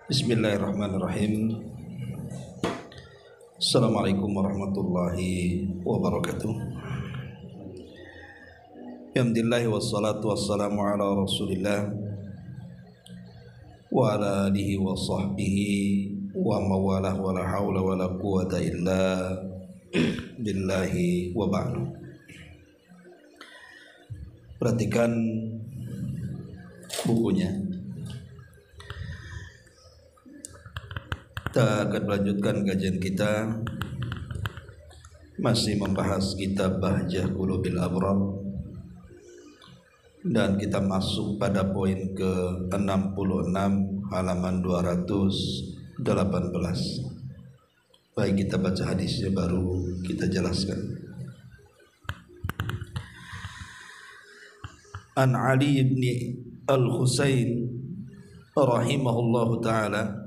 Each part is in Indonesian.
Bismillahirrahmanirrahim. Assalamualaikum warahmatullahi wabarakatuh. Alhamdulillah wassalatu wassalamu ala Rasulillah wa ala alihi wa sahbihi wa mawalah wa la hawla wa la quwata illa billahi wa ba'du. Perhatikan bukunya. Kita akan melanjutkan kajian kita, masih membahas kitab Bahjah Qulubil Abrar, dan kita masuk pada poin ke-66 halaman 218. Baik, kita baca hadisnya baru kita jelaskan. An Ali ibn al-Husain rahimahullahu ta'ala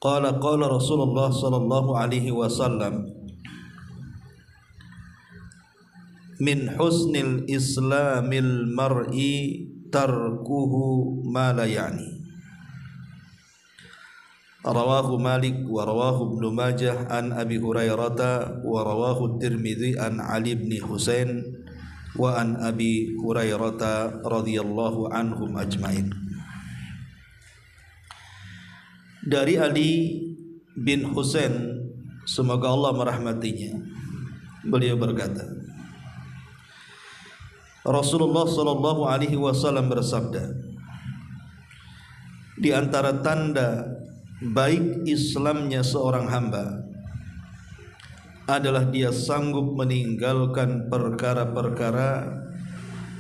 qala Rasulullah sallallahu alaihi wasallam min husnil islamil mar'i tarkuhu ma la ya'ni. Rawahu Malik wa rawahu Ibnu Majah an Abi Hurairah wa rawahu Tirmidzi an Ali bin Husain wa an Abi Hurairah radhiyallahu anhum ajmain. Dari Ali bin Husain, semoga Allah merahmatinya, beliau berkata, Rasulullah sallallahu alaihi wasallam bersabda, di antara tanda baik Islamnya seorang hamba adalah dia sanggup meninggalkan perkara-perkara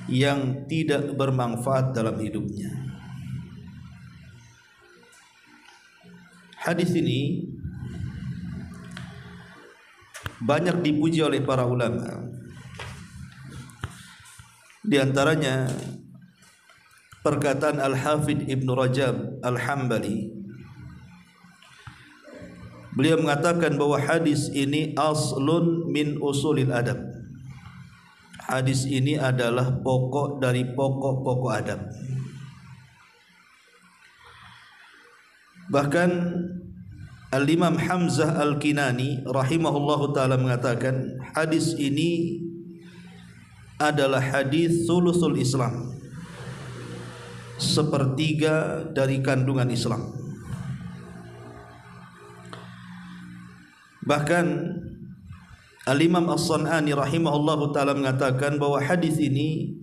yang tidak bermanfaat dalam hidupnya. Hadis ini banyak dipuji oleh para ulama. Di antaranya perkataan Al-Hafidh Ibnu Rajab Al-Hambali. Beliau mengatakan bahwa hadis ini aslun min usulil adab. Hadis ini adalah pokok dari pokok-pokok adab. Bahkan Al-Imam Hamzah Al-Kinani rahimahullahu ta'ala mengatakan hadis ini adalah hadis sulusul Islam, sepertiga dari kandungan Islam. Bahkan Al-Imam As-San'ani rahimahullahu ta'ala mengatakan bahwa hadis ini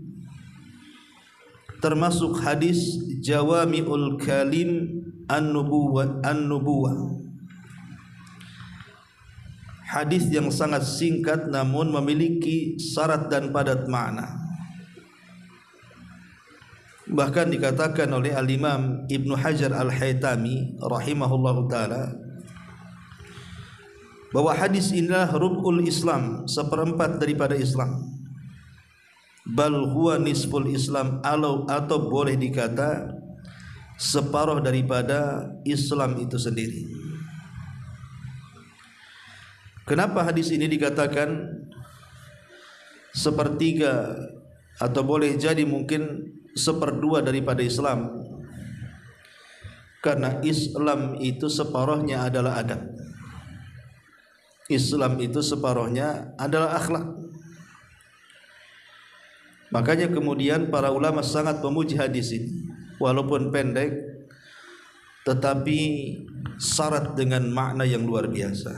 termasuk hadis jawami'ul kalim an-nubuwah, hadis yang sangat singkat namun memiliki syarat dan padat makna. Bahkan dikatakan oleh Al-Imam Ibnu Hajar Al-Haytami rahimahullahu ta'ala bahwa hadis inilah rub'ul Islam, seperempat daripada Islam, bal huwa nisful Islam, atau boleh dikata separuh daripada Islam itu sendiri. Kenapa hadis ini dikatakan sepertiga atau boleh jadi mungkin seperdua daripada Islam? Karena Islam itu separuhnya adalah adab. Islam itu separuhnya adalah akhlak. Makanya kemudian para ulama sangat memuji hadis ini, walaupun pendek tetapi syarat dengan makna yang luar biasa.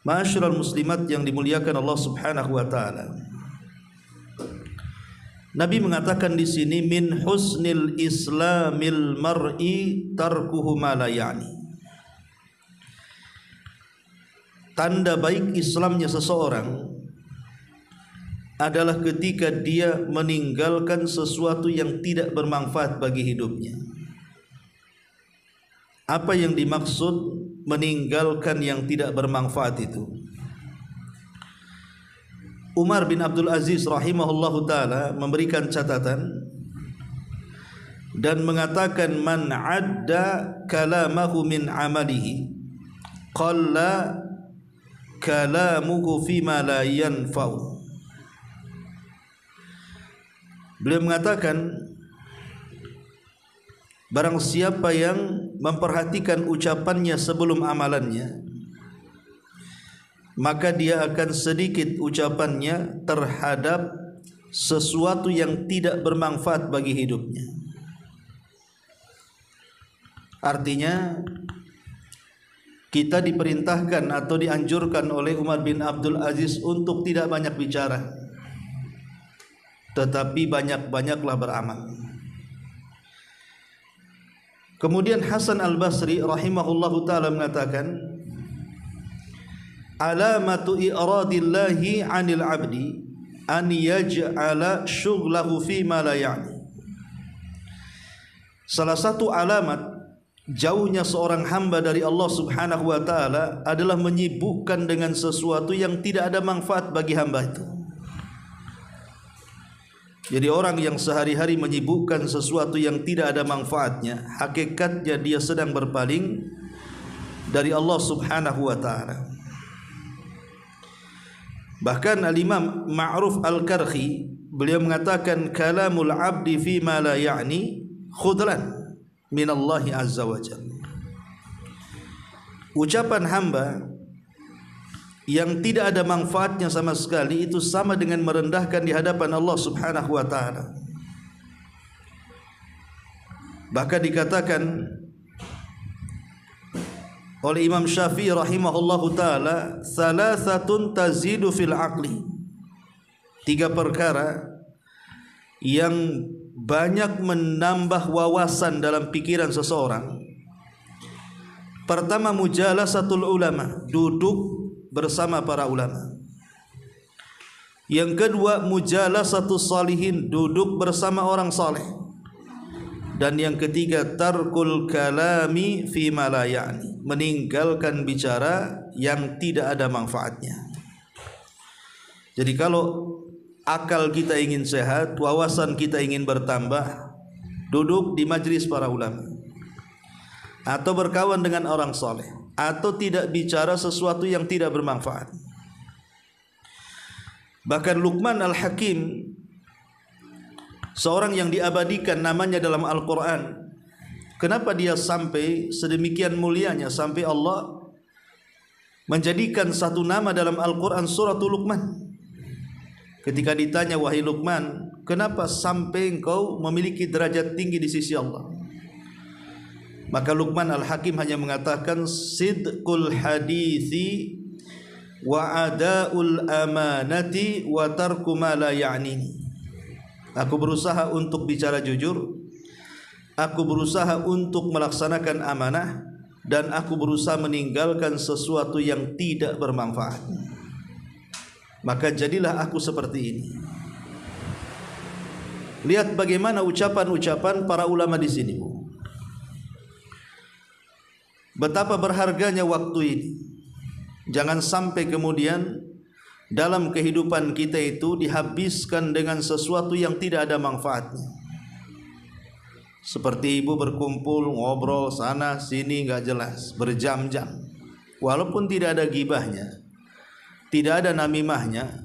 Ma'asyiral muslimat yang dimuliakan Allah Subhanahu wa taala, Nabi mengatakan di sini min husnil islamil mar'i tarkuhu ma la ya'ni. Tanda baik Islamnya seseorang adalah ketika dia meninggalkan sesuatu yang tidak bermanfaat bagi hidupnya. Apa yang dimaksud meninggalkan yang tidak bermanfaat itu? Umar bin Abdul Aziz rahimahullahu ta'ala memberikan catatan dan mengatakan man adda kalamahu min amalihi qalla kalamuhu fima la yanfa'u. Beliau mengatakan barang siapa yang memperhatikan ucapannya sebelum amalannya, maka dia akan sedikit ucapannya terhadap sesuatu yang tidak bermanfaat bagi hidupnya. Artinya kita diperintahkan atau dianjurkan oleh Umar bin Abdul Aziz untuk tidak banyak bicara, tetapi banyak-banyaklah beramal. Kemudian Hasan Al-Basri rahimahullahu ta'ala mengatakan, alamatu i'radillahi 'anil 'abdi an yaj'ala syughlahu fi ma la ya'ni. Salah satu alamat jauhnya seorang hamba dari Allah Subhanahu wa ta'ala adalah menyibukkan dengan sesuatu yang tidak ada manfaat bagi hamba itu. Jadi orang yang sehari-hari menyibukkan sesuatu yang tidak ada manfaatnya, hakikatnya dia sedang berpaling dari Allah Subhanahu wa ta'ala. Bahkan Al-Imam Ma'ruf Al-Karhi, beliau mengatakan, kalamul abdi fi ma la ya'ni khudlan minallahi azza wa jalla. Ucapan hamba yang tidak ada manfaatnya sama sekali itu sama dengan merendahkan di hadapan Allah Subhanahu wa ta'ala. Bahkan dikatakan oleh Imam Syafi'i rahimahullahu ta'ala, salasatun tazidu fil aqli. 3 perkara yang banyak menambah wawasan dalam pikiran seseorang. Pertama, mujalasatul ulama, duduk bersama para ulama. Yang kedua, mujalasatus salihin, duduk bersama orang saleh. Dan yang ketiga, tarkul kalami fi ma la ya'ni, meninggalkan bicara yang tidak ada manfaatnya. Jadi kalau akal kita ingin sehat, wawasan kita ingin bertambah, duduk di majlis para ulama, atau berkawan dengan orang soleh, atau tidak bicara sesuatu yang tidak bermanfaat. Bahkan Luqman Al-Hakim, seorang yang diabadikan namanya dalam Al-Quran, kenapa dia sampai sedemikian mulianya, sampai Allah menjadikan satu nama dalam Al-Quran suratul Luqman. Ketika ditanya, wahai Luqman, kenapa sampai engkau memiliki derajat tinggi di sisi Allah? Maka Luqman Al-Hakim hanya mengatakan, sidqul hadithi wa ada'ul amanati wa tarku ma la ya'nini. Aku berusaha untuk bicara jujur, aku berusaha untuk melaksanakan amanah, dan aku berusaha meninggalkan sesuatu yang tidak bermanfaat. Maka jadilah aku seperti ini. Lihat bagaimana ucapan-ucapan para ulama di sini, Bu. Betapa berharganya waktu ini. Jangan sampai kemudian dalam kehidupan kita itu dihabiskan dengan sesuatu yang tidak ada manfaatnya. Seperti ibu berkumpul, ngobrol sana sini nggak jelas, berjam-jam. Walaupun tidak ada gibahnya, tidak ada namimahnya,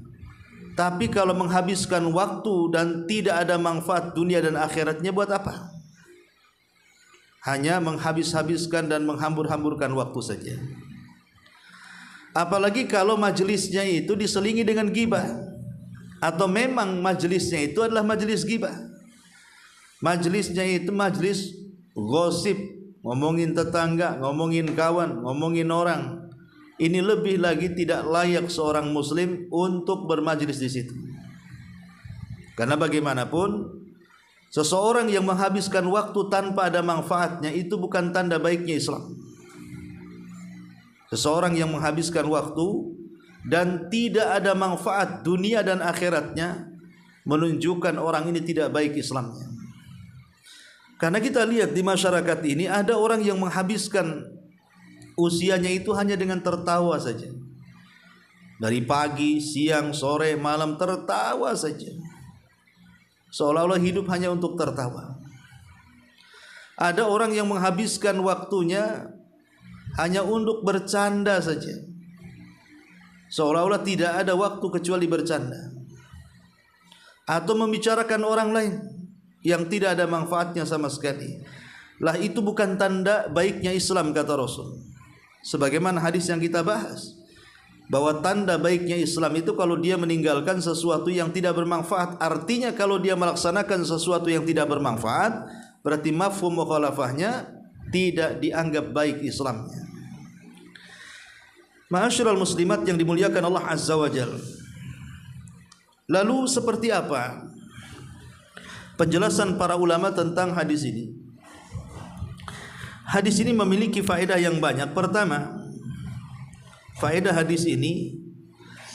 tapi kalau menghabiskan waktu dan tidak ada manfaat dunia dan akhiratnya, buat apa? Hanya menghabis-habiskan dan menghambur-hamburkan waktu saja. Apalagi kalau majelisnya itu diselingi dengan gibah, atau memang majelisnya itu adalah majelis gibah. Majelisnya itu majelis gosip, ngomongin tetangga, ngomongin kawan, ngomongin orang. Ini lebih lagi tidak layak seorang muslim untuk bermajlis di situ. Karena bagaimanapun, seseorang yang menghabiskan waktu tanpa ada manfaatnya itu bukan tanda baiknya Islam. Seseorang yang menghabiskan waktu dan tidak ada manfaat dunia dan akhiratnya menunjukkan orang ini tidak baik Islamnya. Karena kita lihat di masyarakat ini ada orang yang menghabiskan usianya itu hanya dengan tertawa saja. Dari pagi, siang, sore, malam tertawa saja. Seolah-olah hidup hanya untuk tertawa. Ada orang yang menghabiskan waktunya hanya untuk bercanda saja. Seolah-olah tidak ada waktu kecuali bercanda. Atau membicarakan orang lain yang tidak ada manfaatnya sama sekali. lah itu bukan tanda baiknya Islam, kata Rasul. Sebagaimana hadis yang kita bahas, bahwa tanda baiknya Islam itu kalau dia meninggalkan sesuatu yang tidak bermanfaat. Artinya kalau dia melaksanakan sesuatu yang tidak bermanfaat, berarti mafhum mukhalafahnya tidak dianggap baik Islamnya. Ma'asyiral muslimat yang dimuliakan Allah Azza wa Jalla. Lalu seperti apa penjelasan para ulama tentang hadis ini? Hadis ini memiliki faedah yang banyak. Pertama, faedah hadis ini,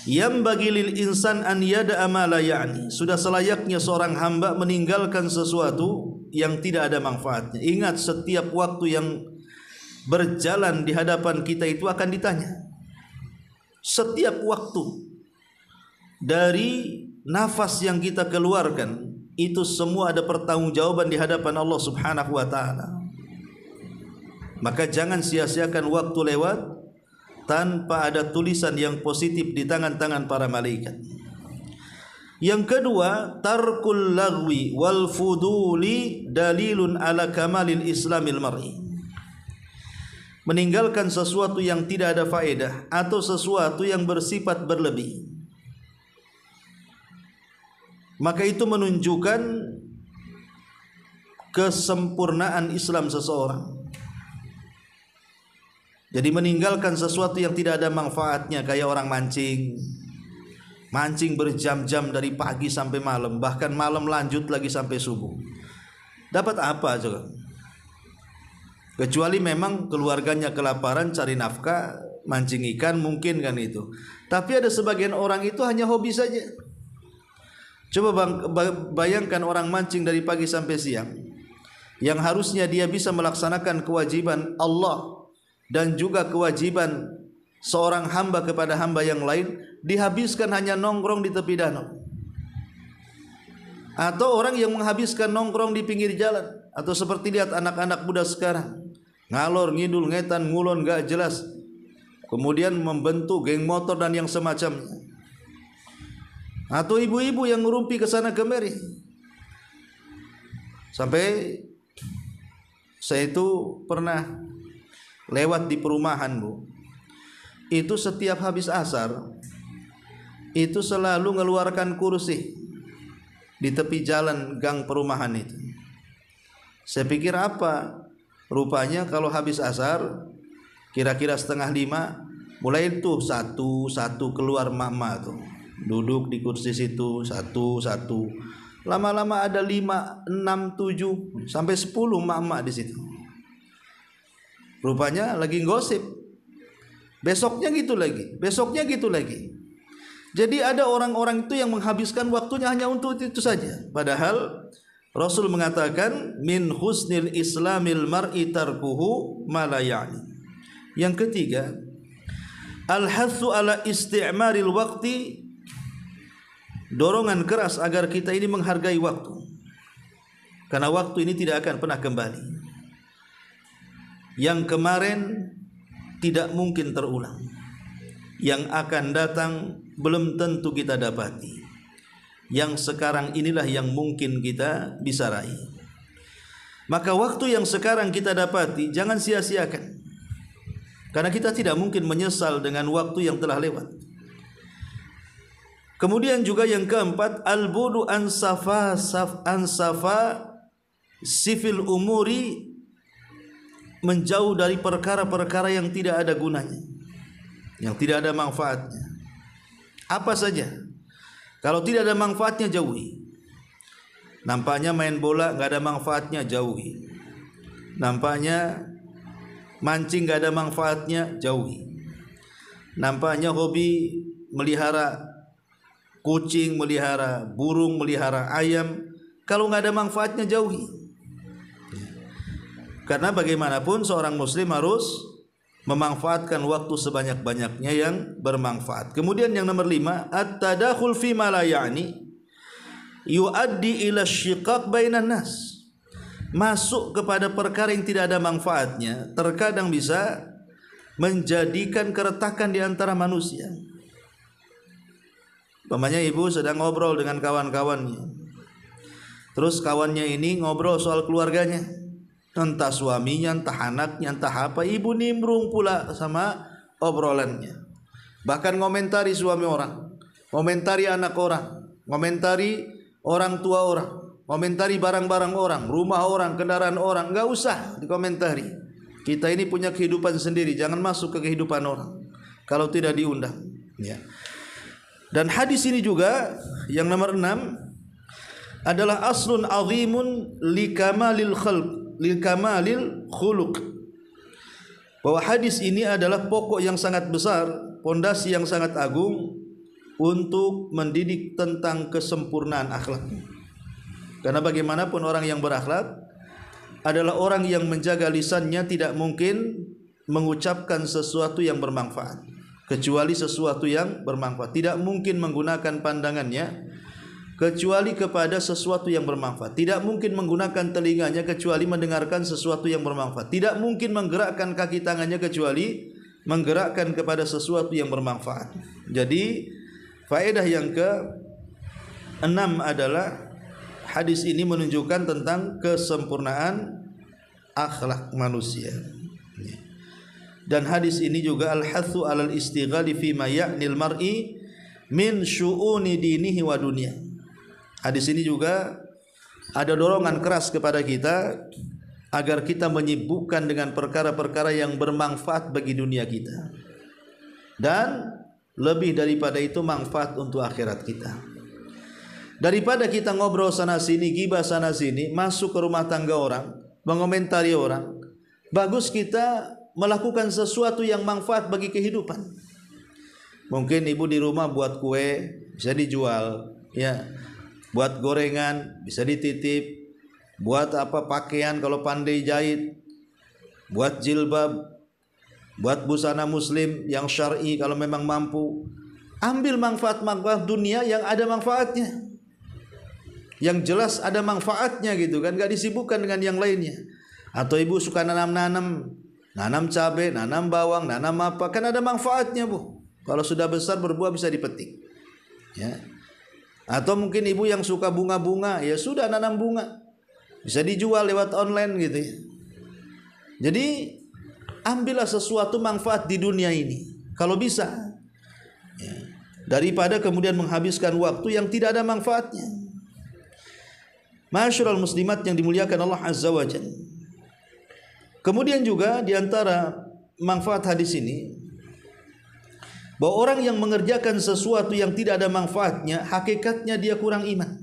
yang bagi lil insan an yada'a ma la ya'ni. Sudah selayaknya seorang hamba meninggalkan sesuatu yang tidak ada manfaatnya. Ingat, setiap waktu yang berjalan di hadapan kita itu akan ditanya. Setiap waktu, dari nafas yang kita keluarkan, itu semua ada pertanggungjawaban di hadapan Allah Subhanahu wa taala. Maka jangan sia-siakan waktu lewat tanpa ada tulisan yang positif di tangan-tangan para malaikat. Yang kedua, tarkul lagwi wal fuduli dalilun ala kamalil islamil mar'i. Meninggalkan sesuatu yang tidak ada faedah atau sesuatu yang bersifat berlebih, maka itu menunjukkan kesempurnaan Islam seseorang. Jadi meninggalkan sesuatu yang tidak ada manfaatnya, kayak orang mancing berjam-jam dari pagi sampai malam, bahkan malam lanjut lagi sampai subuh. Dapat apa coba? Kecuali memang keluarganya kelaparan cari nafkah, mancing ikan, mungkin kan itu. Tapi ada sebagian orang itu hanya hobi saja. Coba bayangkan orang mancing dari pagi sampai siang, yang harusnya dia bisa melaksanakan kewajiban Allah dan juga kewajiban seorang hamba kepada hamba yang lain, dihabiskan hanya nongkrong di tepi danau. Atau orang yang menghabiskan nongkrong di pinggir jalan, atau seperti lihat anak-anak muda sekarang, ngalor ngidul ngetan ngulon gak jelas, kemudian membentuk geng motor dan yang semacamnya. Atau ibu-ibu yang ngerumpi ke sana kemari. Sampai saya itu pernah lewat di perumahan, Bu. Itu setiap habis asar itu selalu ngeluarkan kursi di tepi jalan gang perumahan itu. Saya pikir apa? Rupanya kalau habis asar kira-kira 4:30 mulai itu satu keluar mama tuh, duduk di kursi situ satu. Lama-lama ada 5, 6, 7 sampai 10 mama di situ. Rupanya lagi gosip. Besoknya gitu lagi. Jadi ada orang-orang itu yang menghabiskan waktunya hanya untuk itu saja. Padahal Rasul mengatakan min husnil islamil mar'i tarkuhu ma la ya'ni. Yang ketiga, al-hathu ala isti'maril waqti, dorongan keras agar kita ini menghargai waktu. Karena waktu ini tidak akan pernah kembali. Yang kemarin tidak mungkin terulang. Yang akan datang belum tentu kita dapati. Yang sekarang inilah yang mungkin kita bisa raih. Maka waktu yang sekarang kita dapati jangan sia-siakan. Karena kita tidak mungkin menyesal dengan waktu yang telah lewat. Kemudian juga yang keempat, al-budu ansafa sifil umuri, menjauh dari perkara-perkara yang tidak ada gunanya, yang tidak ada manfaatnya. Apa saja, kalau tidak ada manfaatnya jauhi. Nampaknya main bola nggak ada manfaatnya, jauhi. Nampaknya mancing nggak ada manfaatnya, jauhi. Nampaknya hobi melihara kucing, melihara burung, melihara ayam, kalau nggak ada manfaatnya jauhi. Karena bagaimanapun seorang muslim harus memanfaatkan waktu sebanyak-banyaknya yang bermanfaat. Kemudian yang nomor 5, at-tadakhul fi ma la ya'ni yuaddi ila syiqaq bainan nas. Masuk kepada perkara yang tidak ada manfaatnya terkadang bisa menjadikan keretakan di antara manusia. Umpamanya ibu sedang ngobrol dengan kawan-kawannya, terus kawannya ini ngobrol soal keluarganya. entah suaminya, entah anaknya, entah apa, ibu nimbrung pula sama obrolannya. Bahkan ngomentari suami orang, ngomentari anak orang, ngomentari orang tua orang, ngomentari barang-barang orang, rumah orang, kendaraan orang, enggak usah dikomentari. Kita ini punya kehidupan sendiri, jangan masuk ke kehidupan orang kalau tidak diundang, ya. Dan hadis ini juga yang nomor 6 adalah aslun azimun likamalil khalq, likamalil khuluq. Bahwa hadis ini adalah pokok yang sangat besar, pondasi yang sangat agung untuk mendidik tentang kesempurnaan akhlak. Karena bagaimanapun orang yang berakhlak adalah orang yang menjaga lisannya tidak mungkin mengucapkan sesuatu yang bermanfaat kecuali sesuatu yang bermanfaat. Tidak mungkin menggunakan pandangannya kecuali kepada sesuatu yang bermanfaat. Tidak mungkin menggunakan telinganya kecuali mendengarkan sesuatu yang bermanfaat. Tidak mungkin menggerakkan kaki tangannya kecuali menggerakkan kepada sesuatu yang bermanfaat. Jadi faedah yang ke-6 adalah hadis ini menunjukkan tentang kesempurnaan akhlak manusia. Dan hadis ini juga al-hathu 'alal istighali fi ma ya'nil mar'i min syu'uni dinihi wa dunya. Hadis ini juga ada dorongan keras kepada kita agar kita menyibukkan dengan perkara-perkara yang bermanfaat bagi dunia kita. Dan lebih daripada itu manfaat untuk akhirat kita. Daripada kita ngobrol sana sini, gibah sana sini, masuk ke rumah tangga orang, mengomentari orang, bagus kita melakukan sesuatu yang manfaat bagi kehidupan. Mungkin ibu di rumah buat kue bisa dijual, ya. Buat gorengan bisa dititip, buat apa pakaian kalau pandai jahit, buat jilbab, buat busana muslim yang syar'i kalau memang mampu. Ambil manfaat-manfaat dunia yang ada manfaatnya, yang jelas ada manfaatnya gitu kan, gak disibukkan dengan yang lainnya. Atau ibu suka nanam cabai, nanam bawang, nanam apa, kan ada manfaatnya bu. Kalau sudah besar berbuah bisa dipetik, ya. Atau mungkin ibu yang suka bunga-bunga, ya sudah nanam bunga, bisa dijual lewat online gitu ya. Jadi ambillah sesuatu manfaat di dunia ini kalau bisa, ya, daripada kemudian menghabiskan waktu yang tidak ada manfaatnya. Ma'asyiral muslimat yang dimuliakan Allah Azza wa Jalla. Kemudian juga diantara manfaat hadis ini, bahwa orang yang mengerjakan sesuatu yang tidak ada manfaatnya, hakikatnya dia kurang iman.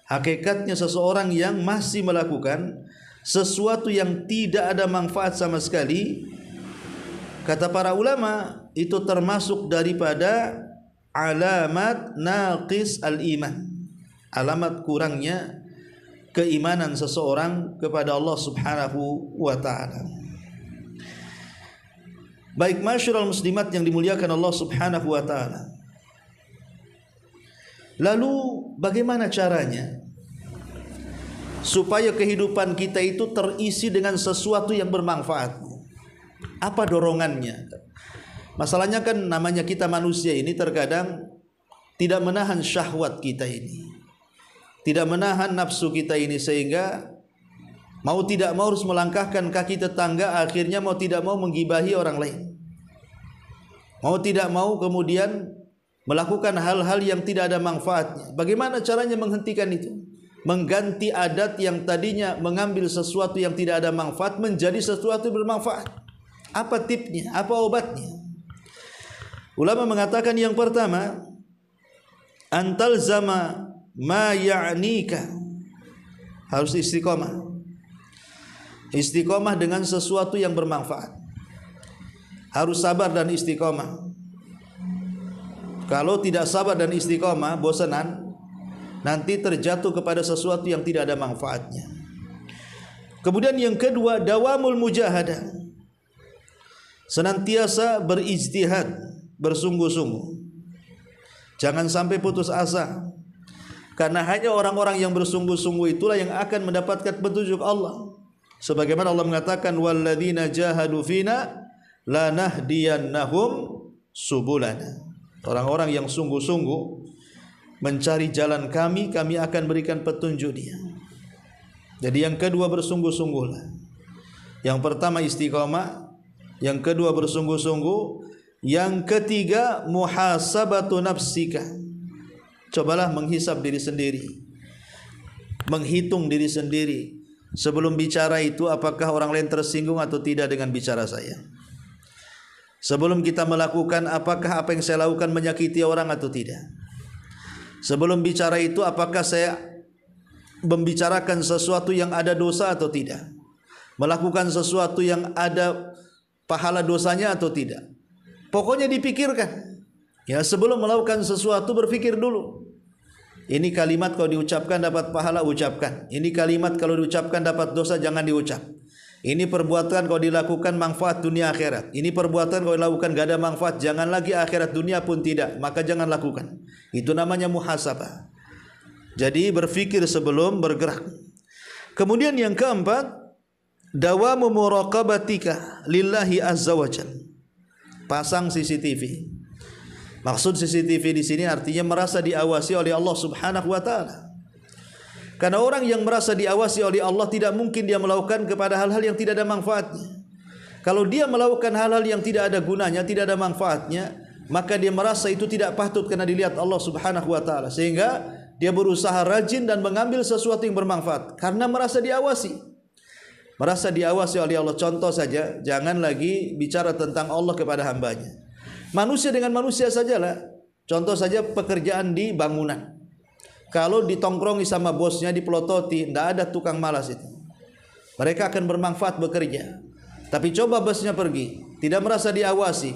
Hakikatnya seseorang yang masih melakukan sesuatu yang tidak ada manfaat sama sekali, kata para ulama, itu termasuk daripada alamat naqis al-iman, alamat kurangnya keimanan seseorang kepada Allah Subhanahu wa ta'ala. Baik masyarul muslimat yang dimuliakan Allah Subhanahu wa ta'ala. Lalu bagaimana caranya supaya kehidupan kita itu terisi dengan sesuatu yang bermanfaat? Apa dorongannya? Masalahnya kan namanya kita manusia ini terkadang tidak menahan syahwat kita ini, tidak menahan nafsu kita ini, sehingga mau tidak mau harus melangkahkan kaki tetangga, akhirnya mau tidak mau menggibahi orang lain, mau tidak mau kemudian melakukan hal-hal yang tidak ada manfaatnya. Bagaimana caranya menghentikan itu? Mengganti adat yang tadinya mengambil sesuatu yang tidak ada manfaat menjadi sesuatu yang bermanfaat. Apa tipsnya? Apa obatnya? Ulama mengatakan yang pertama, antal zama ma ya'nika, harus istiqomah. Istiqomah dengan sesuatu yang bermanfaat. Harus sabar dan istiqomah. Kalau tidak sabar dan istiqomah, bosanan, nanti terjatuh kepada sesuatu yang tidak ada manfaatnya. Kemudian yang kedua, dawamul mujahadah, senantiasa berijtihad, bersungguh-sungguh. Jangan sampai putus asa, karena hanya orang-orang yang bersungguh-sungguh itulah yang akan mendapatkan petunjuk Allah. Sebagaimana Allah mengatakan, walladzina jahadu fina lanahdiyannahum subulana. Orang-orang yang sungguh-sungguh mencari jalan kami, kami akan berikan petunjuk dia. Jadi yang kedua bersungguh-sungguhlah. Yang pertama istiqamah, yang kedua bersungguh-sungguh, yang ketiga muhasabatu nafsika. Cobalah menghisab diri sendiri, menghitung diri sendiri. Sebelum bicara itu apakah orang lain tersinggung atau tidak dengan bicara saya? Sebelum kita melakukan, apakah apa yang saya lakukan menyakiti orang atau tidak? Sebelum bicara itu apakah saya membicarakan sesuatu yang ada dosa atau tidak? Melakukan sesuatu yang ada pahala dosanya atau tidak? Pokoknya dipikirkan. Ya, sebelum melakukan sesuatu berpikir dulu. Ini kalimat kalau diucapkan dapat pahala, ucapkan. Ini kalimat kalau diucapkan dapat dosa, jangan diucap. Ini perbuatan kalau dilakukan manfaat dunia akhirat. Ini perbuatan kalau dilakukan gak ada manfaat, jangan lagi akhirat dunia pun tidak, maka jangan lakukan. Itu namanya muhasabah. Jadi berfikir sebelum bergerak. Kemudian yang keempat, dawamu muraqabatika lillahi azza wajalla. Pasang CCTV. Maksud CCTV di sini artinya merasa diawasi oleh Allah Subhanahu wa taala. Karena orang yang merasa diawasi oleh Allah tidak mungkin dia melakukan kepada hal-hal yang tidak ada manfaatnya. Kalau dia melakukan hal-hal yang tidak ada gunanya, tidak ada manfaatnya, maka dia merasa itu tidak patut karena dilihat Allah Subhanahu wa taala, sehingga dia berusaha rajin dan mengambil sesuatu yang bermanfaat karena merasa diawasi. Merasa diawasi oleh Allah. Contoh saja, jangan lagi bicara tentang Allah kepada hambanya. Manusia dengan manusia sajalah. Contoh saja pekerjaan di bangunan. Kalau ditongkrongi sama bosnya, dipelototi, tidak ada tukang malas itu. Mereka akan bermanfaat bekerja. Tapi coba bosnya pergi, tidak merasa diawasi.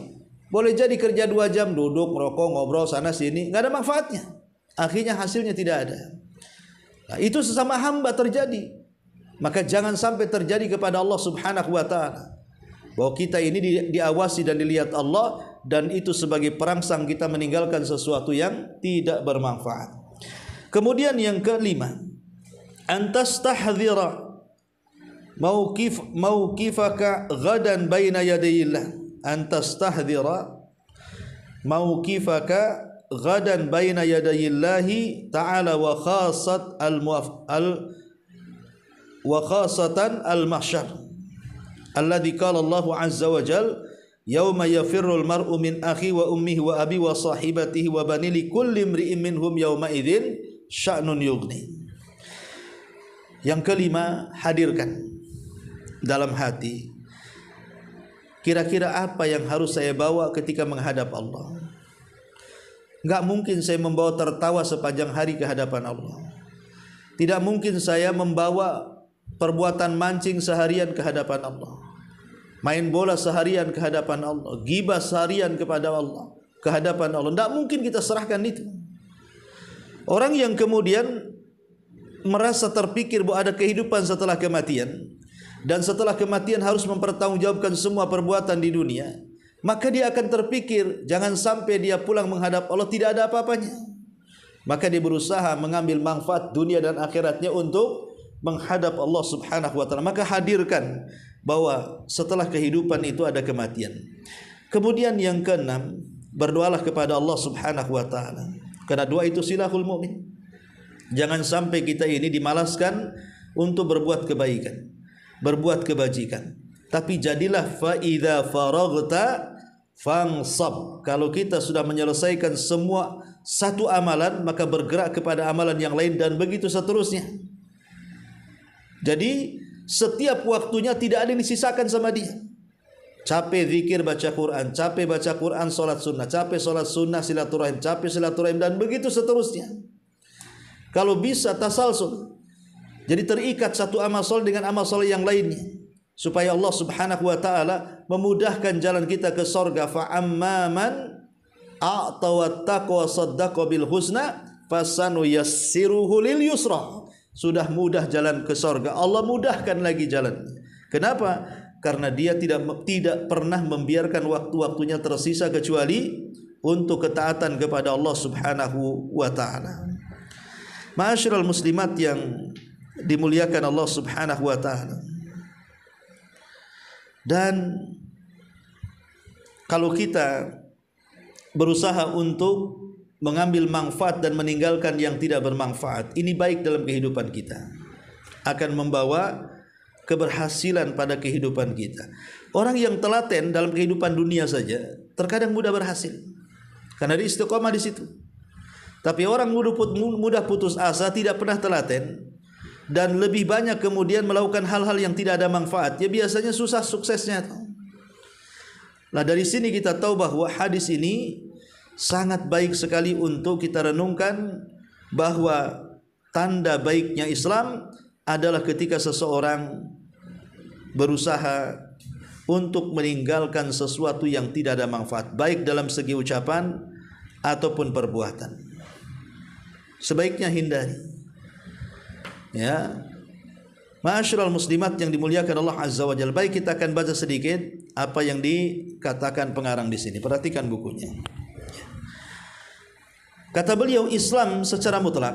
Boleh jadi kerja 2 jam, duduk, merokok, ngobrol sana sini, tidak ada manfaatnya. Akhirnya hasilnya tidak ada. Nah, itu sesama hamba terjadi. Maka jangan sampai terjadi kepada Allah Subhanahu wa taala. Bahwa kita ini diawasi dan dilihat Allah, dan itu sebagai perangsang kita meninggalkan sesuatu yang tidak bermanfaat. Kemudian yang kelima, antastahdhira mauqifaka ghadan baina yadayillah. Antastahdhira mauqifaka ghadan baina yadayillahi ta'ala wa khasatan al-mahsyar alladzi qala Allah azza wa jalla yauma yafirrul mar'u min akhi wa ummihi wa abi wa sahibatihi wa bani li kulli imri'in minhum yauma idzin sya'nun yughni. Yang kelima, hadirkan dalam hati kira-kira apa yang harus saya bawa ketika menghadap Allah. Enggak mungkin saya membawa tertawa sepanjang hari ke hadapan Allah. Tidak mungkin saya membawa perbuatan mancing seharian ke hadapan Allah, main bola seharian ke hadapan Allah, ghibah seharian kepada Allah, ke hadapan Allah. Tidak mungkin kita serahkan itu. Orang yang kemudian merasa terpikir bahwa ada kehidupan setelah kematian, dan setelah kematian harus mempertanggungjawabkan semua perbuatan di dunia, maka dia akan terpikir jangan sampai dia pulang menghadap Allah tidak ada apa-apanya. Maka dia berusaha mengambil manfaat dunia dan akhiratnya untuk menghadap Allah Subhanahu wa taala. Maka hadirkan bahwa setelah kehidupan itu ada kematian. Kemudian yang keenam, berdoalah kepada Allah Subhanahu wa taala. Karena doa itu silahul mukmin. Jangan sampai kita ini dimalaskan untuk berbuat kebaikan, berbuat kebajikan. Tapi jadilah fa idza faraghta fansab. Kalau kita sudah menyelesaikan semua satu amalan, maka bergerak kepada amalan yang lain dan begitu seterusnya. Jadi setiap waktunya tidak ada yang disisakan sama dia. Capek zikir baca Quran, capek baca Quran salat sunnah, capek salat sunnah silaturahim, capek silaturahim dan begitu seterusnya. Kalau bisa tasalsul. Jadi terikat satu amal soleh dengan amal soleh yang lainnya, supaya Allah Subhanahu wa taala memudahkan jalan kita ke surga. Fa amman a'ta wattaqa wa saddaqa bil husna fasanu yassiruhu lil yusra. Sudah mudah jalan ke surga, Allah mudahkan lagi jalan. Kenapa? Karena dia tidak pernah membiarkan waktu-waktunya tersisa kecuali untuk ketaatan kepada Allah Subhanahu wa taala. Ma'asyiral muslimat yang dimuliakan Allah Subhanahu wa taala. Dan kalau kita berusaha untuk mengambil manfaat dan meninggalkan yang tidak bermanfaat, ini baik dalam kehidupan kita. akan membawa keberhasilan pada kehidupan kita. Orang yang telaten dalam kehidupan dunia saja terkadang mudah berhasil karena dia istiqomah di situ. Tapi orang mudah putus asa, tidak pernah telaten, dan lebih banyak kemudian melakukan hal-hal yang tidak ada manfaat, ya biasanya susah suksesnya. Nah, dari sini kita tahu bahwa hadis ini sangat baik sekali untuk kita renungkan, bahwa tanda baiknya Islam adalah ketika seseorang berusaha untuk meninggalkan sesuatu yang tidak ada manfaat, baik dalam segi ucapan ataupun perbuatan. Sebaiknya hindari. Ya, ma'asyiral muslimat yang dimuliakan Allah Azza wa Jalla. Baik, kita akan baca sedikit apa yang dikatakan pengarang di sini. Perhatikan bukunya. Kata beliau, Islam secara mutlak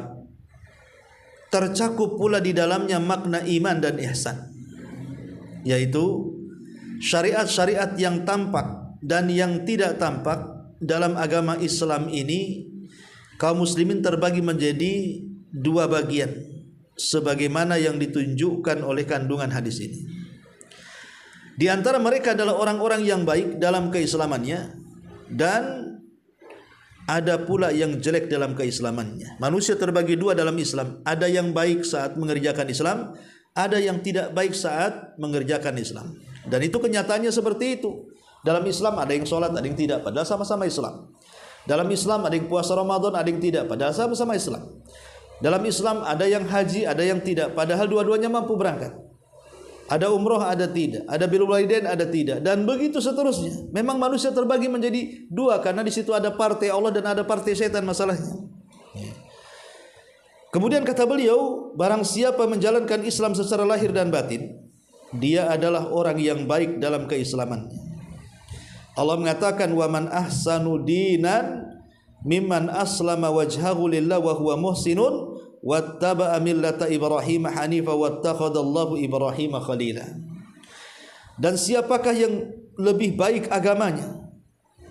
tercakup pula di dalamnya makna iman dan ihsan, yaitu syariat-syariat yang tampak dan yang tidak tampak dalam agama Islam ini. Kaum muslimin terbagi menjadi dua bagian sebagaimana yang ditunjukkan oleh kandungan hadis ini. Di antara mereka adalah orang-orang yang baik dalam keislamannya, dan ada pula yang jelek dalam keislamannya. Manusia terbagi dua dalam Islam. Ada yang baik saat mengerjakan Islam, ada yang tidak baik saat mengerjakan Islam. Dan itu kenyataannya seperti itu. Dalam Islam ada yang sholat, ada yang tidak, padahal sama-sama Islam. Dalam Islam ada yang puasa Ramadan, ada yang tidak, padahal sama-sama Islam. Dalam Islam ada yang haji, ada yang tidak, padahal dua-duanya mampu berangkat. Ada umroh, ada tidak, ada birrul walidain, ada tidak, dan begitu seterusnya. Memang manusia terbagi menjadi dua karena di situ ada partai Allah dan ada partai setan masalahnya. Kemudian kata beliau, barang siapa menjalankan Islam secara lahir dan batin, dia adalah orang yang baik dalam keislamannya. Allah mengatakan, wa man ahsanu dinan mimman aslama wajhahu lillah wa huwa muhsinun wattaba'a millata Ibrahim hanifa wattakhadallahu Ibrahim khalila. Dan siapakah yang lebih baik agamanya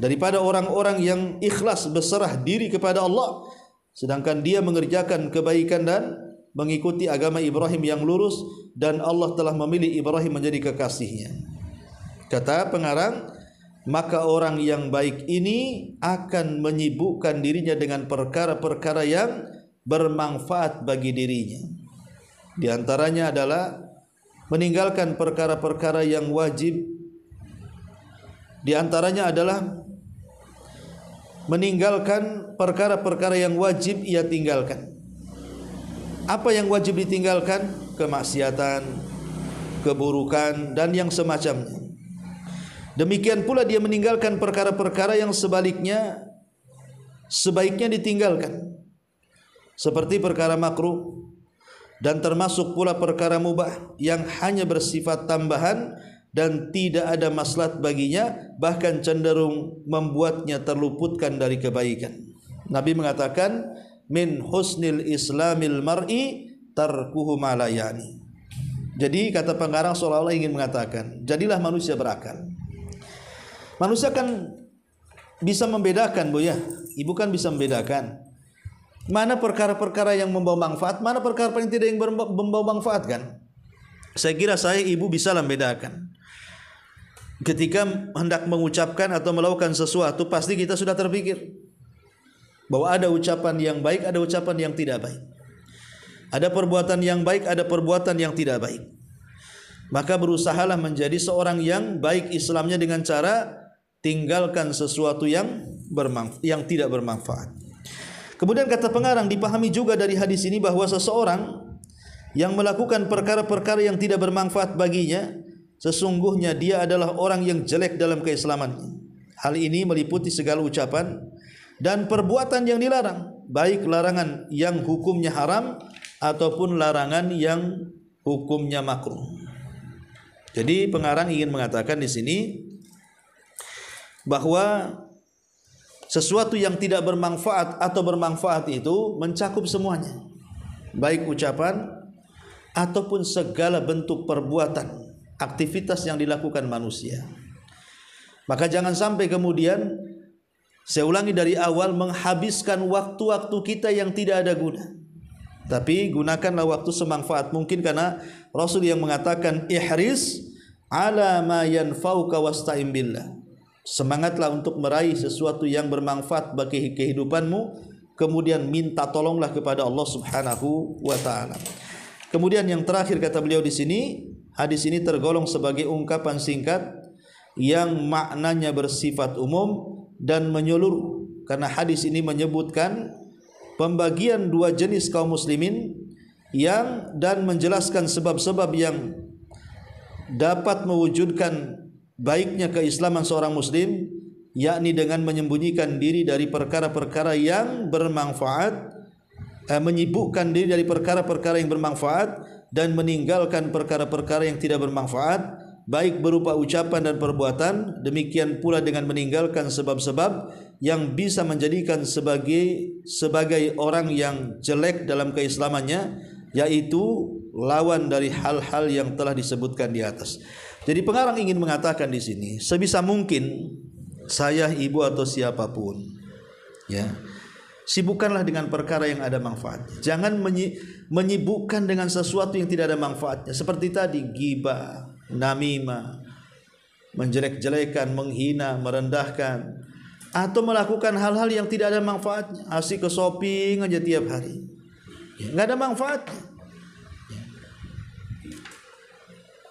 daripada orang-orang yang ikhlas berserah diri kepada Allah sedangkan dia mengerjakan kebaikan dan mengikuti agama Ibrahim yang lurus, dan Allah telah memilih Ibrahim menjadi kekasihnya. Kata pengarang, maka orang yang baik ini akan menyibukkan dirinya dengan perkara-perkara yang bermanfaat bagi dirinya. Di antaranya adalah meninggalkan perkara-perkara yang wajib. Di antaranya adalah meninggalkan perkara-perkara yang wajib ia tinggalkan. Apa yang wajib ditinggalkan? Kemaksiatan, keburukan, dan yang semacamnya. Demikian pula dia meninggalkan perkara-perkara yang sebaliknya sebaiknya ditinggalkan, seperti perkara makruh, dan termasuk pula perkara mubah yang hanya bersifat tambahan dan tidak ada maslahat baginya, bahkan cenderung membuatnya terluputkan dari kebaikan. Nabi mengatakan, min husnil islamil mar'i tarkuhu ma la yani. Jadi kata pengarang seolah-olah ingin mengatakan, jadilah manusia berakal. Manusia kan bisa membedakan, Bu ya. Ibu kan bisa membedakan mana perkara-perkara yang membawa manfaat, mana perkara yang tidak yang membawa manfaat kan. Saya kira ibu bisa membedakan. Ketika hendak mengucapkan atau melakukan sesuatu, pasti kita sudah terpikir bahwa ada ucapan yang baik, ada ucapan yang tidak baik. Ada perbuatan yang baik, ada perbuatan yang tidak baik. Maka berusahalah menjadi seorang yang baik Islamnya dengan cara tinggalkan sesuatu yang tidak bermanfaat. Kemudian kata pengarang, dipahami juga dari hadis ini bahwa seseorang yang melakukan perkara-perkara yang tidak bermanfaat baginya, sesungguhnya dia adalah orang yang jelek dalam keislamannya. Hal ini meliputi segala ucapan dan perbuatan yang dilarang, baik larangan yang hukumnya haram ataupun larangan yang hukumnya makruh. Jadi pengarang ingin mengatakan di sini bahwa sesuatu yang tidak bermanfaat atau bermanfaat itu mencakup semuanya, baik ucapan ataupun segala bentuk perbuatan, aktivitas yang dilakukan manusia. Maka jangan sampai kemudian, saya ulangi dari awal, menghabiskan waktu-waktu kita yang tidak ada guna Tapi gunakanlah waktu semanfaat mungkin, karena Rasul yang mengatakan ihris ala ma yanfauka wasta'in billah. Semangatlah untuk meraih sesuatu yang bermanfaat bagi kehidupanmu, kemudian minta tolonglah kepada Allah Subhanahu wa taala. Kemudian yang terakhir kata beliau di sini, hadis ini tergolong sebagai ungkapan singkat yang maknanya bersifat umum dan menyeluruh, karena hadis ini menyebutkan pembagian dua jenis kaum muslimin dan menjelaskan sebab-sebab yang dapat mewujudkan baiknya keislaman seorang muslim, yakni dengan menyembunyikan diri dari perkara-perkara yang bermanfaat, menyibukkan diri dari perkara-perkara yang bermanfaat dan meninggalkan perkara-perkara yang tidak bermanfaat, baik berupa ucapan dan perbuatan. Demikian pula dengan meninggalkan sebab-sebab yang bisa menjadikan sebagai orang yang jelek dalam keislamannya, yaitu lawan dari hal-hal yang telah disebutkan di atas. Jadi pengarang ingin mengatakan di sini, sebisa mungkin saya, ibu atau siapapun, ya, sibukkanlah dengan perkara yang ada manfaat. Jangan menyibukkan dengan sesuatu yang tidak ada manfaatnya. Seperti tadi, ghibah, namimah, menjelek-jelekan, menghina, merendahkan, atau melakukan hal-hal yang tidak ada manfaatnya. Asik ke shopping aja tiap hari, nggak ada manfaatnya.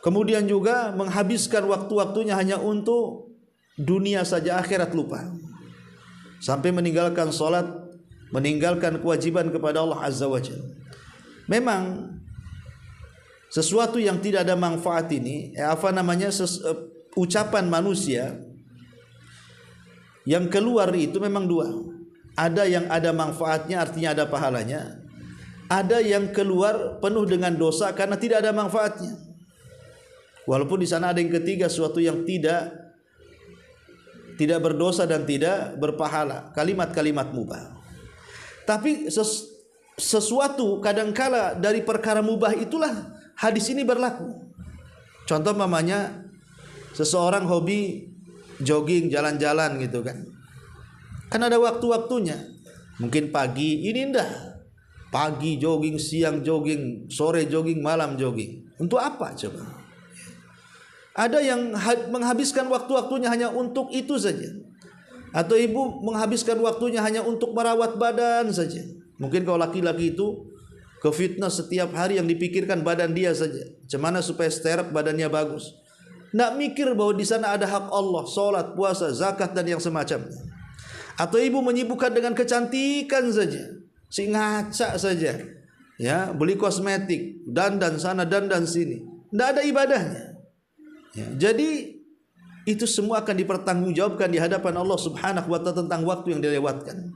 Kemudian juga menghabiskan waktu-waktunya hanya untuk dunia saja, akhirat lupa. Sampai meninggalkan sholat, meninggalkan kewajiban kepada Allah Azza wa Jalla. Memang sesuatu yang tidak ada manfaat ini, ucapan manusia yang keluar itu memang dua. Ada yang ada manfaatnya, artinya ada pahalanya. Ada yang keluar penuh dengan dosa karena tidak ada manfaatnya. Walaupun di sana ada yang ketiga, sesuatu yang tidak berdosa dan tidak berpahala, kalimat-kalimat mubah. Tapi sesuatu kadangkala dari perkara mubah itulah hadis ini berlaku. Contoh mamanya, seseorang hobi jogging, jalan-jalan gitu kan. Kan ada waktu-waktunya. Mungkin pagi ini indah. Pagi jogging, siang jogging, sore jogging, malam jogging. Untuk apa coba? Ada yang menghabiskan waktu-waktunya hanya untuk itu saja. Atau ibu menghabiskan waktunya hanya untuk merawat badan saja. Mungkin kalau laki-laki itu ke fitness setiap hari, yang dipikirkan badan dia saja. Bagaimana supaya sterek, badannya bagus. Nggak mikir bahwa di sana ada hak Allah, sholat, puasa, zakat dan yang semacamnya. Atau ibu menyibukkan dengan kecantikan saja, si ngaca saja, ya, beli kosmetik, dandan sana, dandan sini, nggak ada ibadahnya. Ya, jadi itu semua akan dipertanggungjawabkan di hadapan Allah Subhanahu wa ta'ala tentang waktu yang dilewatkan.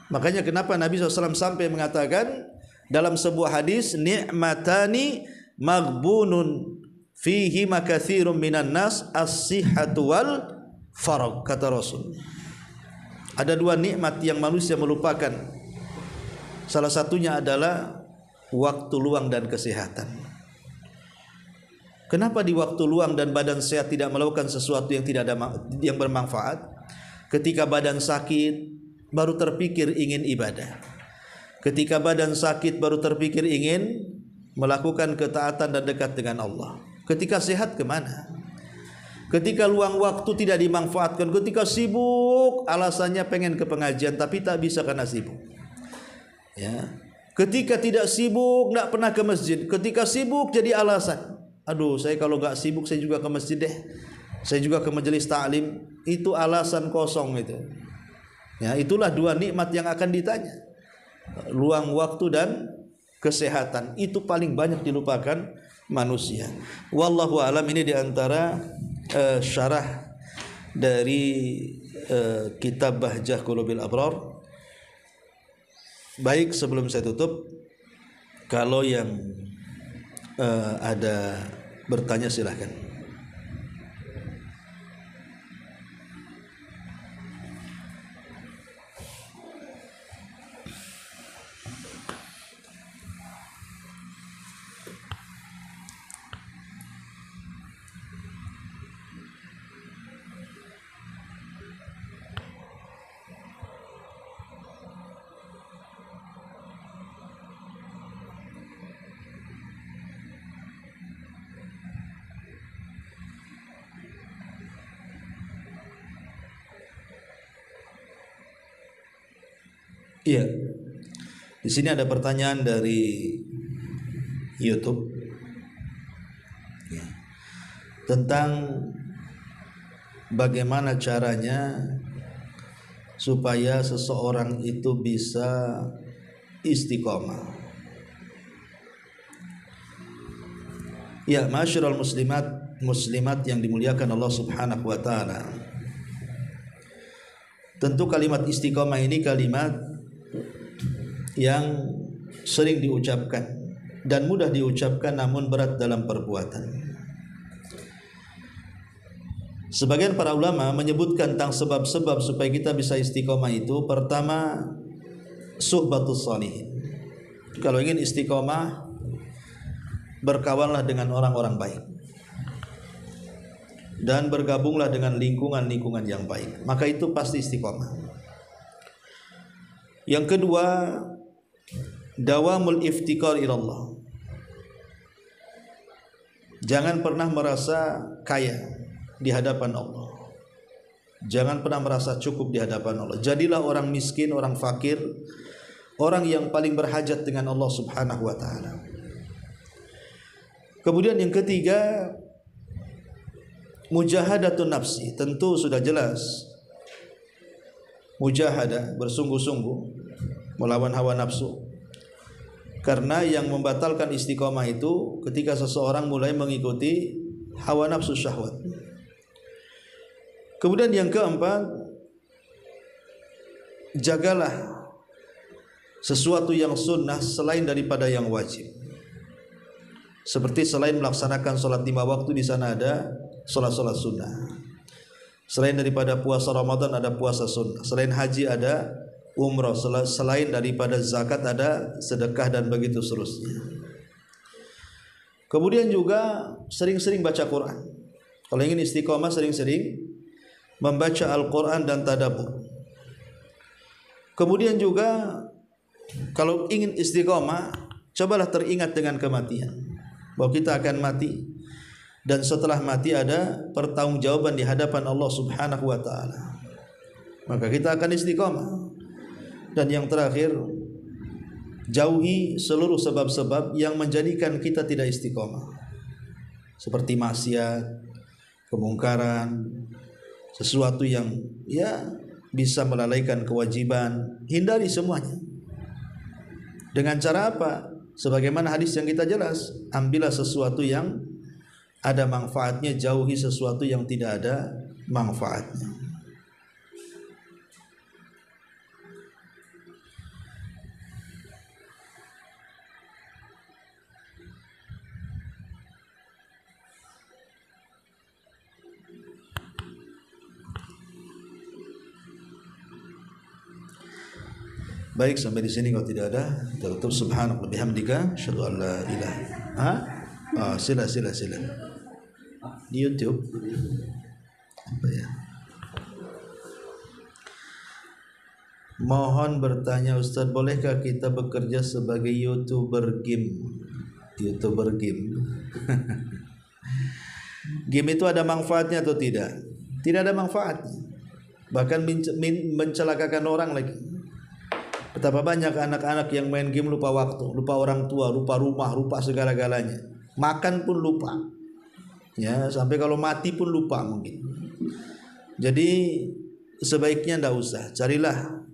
Makanya kenapa Nabi SAW sampai mengatakan dalam sebuah hadis, ni'matani maghbunun fihi makathirun minan nas, as-sihhatu wal farag, kata Rasul. Ada dua nikmat yang manusia melupakan. Salah satunya adalah waktu luang dan kesehatan. Kenapa di waktu luang dan badan sehat tidak melakukan sesuatu yang bermanfaat? Ketika badan sakit baru terpikir ingin ibadah. Ketika badan sakit baru terpikir ingin melakukan ketaatan dan dekat dengan Allah. Ketika sehat kemana? Ketika luang waktu tidak dimanfaatkan. Ketika sibuk, alasannya pengen ke pengajian tapi tak bisa karena sibuk. Ya. Ketika tidak sibuk, tidak pernah ke masjid. Ketika sibuk jadi alasan. Aduh, saya kalau nggak sibuk saya juga ke masjid deh. Saya juga ke majelis ta'lim. Itu alasan kosong itu. Ya, itulah dua nikmat yang akan ditanya. Luang waktu dan kesehatan. Itu paling banyak dilupakan manusia. Wallahu alam, ini diantara syarah dari kitab Bahjah Qulubil Abrar. Baik, sebelum saya tutup, kalau yang ada bertanya silahkan. Iya. Di sini ada pertanyaan dari YouTube tentang bagaimana caranya supaya seseorang itu bisa istiqomah. Ya, masyarul muslimat yang dimuliakan Allah Subhanahu wa taala. Tentu kalimat istiqomah ini kalimat yang sering diucapkan dan mudah diucapkan namun berat dalam perbuatan. Sebagian para ulama menyebutkan tentang sebab-sebab supaya kita bisa istiqomah itu. Pertama, suhbatus shalihin. Kalau ingin istiqomah, berkawanlah dengan orang-orang baik dan bergabunglah dengan lingkungan-lingkungan yang baik, maka itu pasti istiqomah. Yang kedua, dawamul iftikar ilallah. Jangan pernah merasa kaya di hadapan Allah. Jangan pernah merasa cukup di hadapan Allah. Jadilah orang miskin, orang fakir, orang yang paling berhajat dengan Allah Subhanahu wa taala. Kemudian yang ketiga, mujahadatun nafsi. Tentu sudah jelas, mujahadah, bersungguh-sungguh melawan hawa nafsu. Karena yang membatalkan istiqomah itu ketika seseorang mulai mengikuti hawa nafsu syahwat. Kemudian yang keempat, jagalah sesuatu yang sunnah selain daripada yang wajib. Seperti selain melaksanakan sholat 5 waktu, di sana ada sholat-sholat sunnah. Selain daripada puasa Ramadan ada puasa sunnah. Selain haji ada umrah. Selain daripada zakat ada sedekah dan begitu seterusnya. Kemudian juga sering-sering baca Quran. Kalau ingin istiqomah, sering-sering membaca Al-Quran dan tadabbur. Kemudian juga kalau ingin istiqomah, cobalah teringat dengan kematian, bahwa kita akan mati dan setelah mati ada pertanggungjawaban di hadapan Allah Subhanahu wa taala. Maka kita akan istiqomah. Dan yang terakhir, jauhi seluruh sebab-sebab yang menjadikan kita tidak istiqomah, seperti maksiat, kemungkaran, sesuatu yang bisa melalaikan kewajiban. Hindari semuanya. Dengan cara apa? Sebagaimana hadis yang kita jelas, ambillah sesuatu yang ada manfaatnya, jauhi sesuatu yang tidak ada manfaatnya. Baik, sampai di sini kalau tidak ada, kita tutup. Subhanallah bihamdika, asyhadu an la ilaha. Sila. Di YouTube. Apa ya? Mohon bertanya Ustaz, bolehkah kita bekerja sebagai YouTuber game? YouTuber game. Game itu ada manfaatnya atau tidak? Tidak ada manfaatnya. Bahkan mencelakakan orang lagi. Betapa banyak anak-anak yang main game lupa waktu, lupa orang tua, lupa rumah, lupa segala-galanya. Makan pun lupa. Ya, sampai kalau mati pun lupa mungkin. Jadi sebaiknya tidak usah. Carilah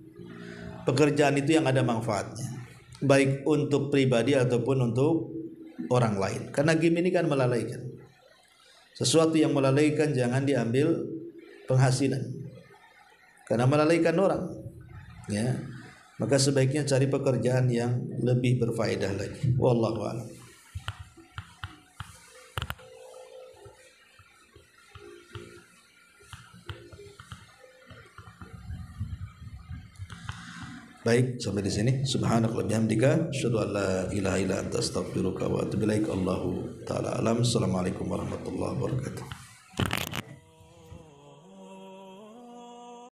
pekerjaan itu yang ada manfaatnya, baik untuk pribadi ataupun untuk orang lain. Karena game ini kan melalaikan. Sesuatu yang melalaikan jangan diambil penghasilan, karena melalaikan orang. Ya. Maka sebaiknya cari pekerjaan yang lebih berfaedah lagi. Wallahu a'lam. Baik, sampai di sini. Subhanallah bihamdika, asyhadu an la ilaha illa anta astaghfiruka wa atubu ilaik. Allahu taala alam. Assalamualaikum warahmatullahi wabarakatuh.